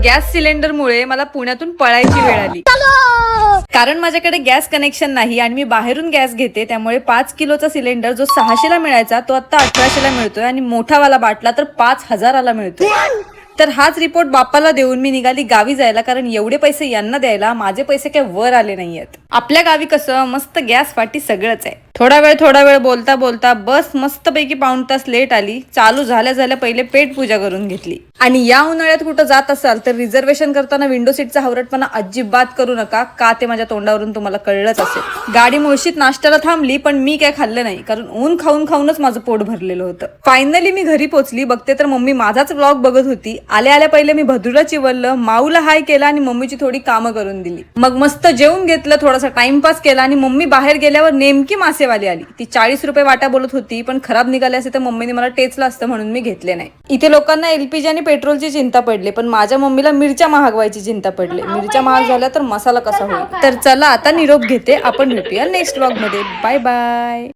Gas सिलेंडरमुळे मला पुण्यातून पळायची वेळ आली, कारण माझ्याकडे गॅस कनेक्शन नाही आणि मी बाहेरून गॅस घेते. त्यामुळे 5 किलोचा सिलेंडर जो 600ला मिळायचा तो आता 1800ला मिळतोय आणि मोठावाला बाटला तर 5000ला मिळतोय. तर हाच रिपोर्ट बाप्पाला देऊन मी निघाली गावी जायला, कारण एवढे पैसे यांना द्यायला माझे पैसे काय वर आले नाहीयेत. आपल्या गावी कसं मस्त गॅस फाटी सगळंच आहे. थोडा वेळ बोलता बोलता बस मस्तपैकी पाऊण तास लेट आली. चालू झाल्या पहिले पेट पूजा करून घेतली. आणि या उन्हाळ्यात कुठं जात असाल तर रिझर्वेशन करताना विंडो सीटचा हवरटपणा अजिबात करू नका, का ते माझ्या तोंडावरून तुम्हाला कळलंच असेल. गाडी मुळशीत नाश्त्याला थांबली पण मी काय खाल्लं नाही, कारण ऊन खाऊनच माझं पोट भरलेलं होतं. फायनली मी घरी पोहोचली. बघते तर मम्मी माझाच व्लॉग बघत होती. आल्या पहिले मी भद्रूला चिवरलं, माऊला हाय केला आणि मम्मीची थोडी कामं करून दिली. मग मस्त जेवून घेतलं, थोडासा टाइमपास केला आणि मम्मी बाहेर गेल्यावर नेमकी मासेवाली आली. ती 40 रुपये वाटा बोलत होती, पण खराब निघाले असते तर मम्मीने मला टेचलं असतं म्हणून मी घेतले नाही. इथे लोकांना एलपीजी आणि पेट्रोलची चिंता पडली, पण माझ्या मम्मीला मिरच्या महाग व्हायची चिंता पडली. मिरच्या महाग झाल्या तर मसाला कसा होईल. तर चला आता निरोप घेते. आपण भेटूया नेक्स्ट व्लॉग मध्ये. Bye bye.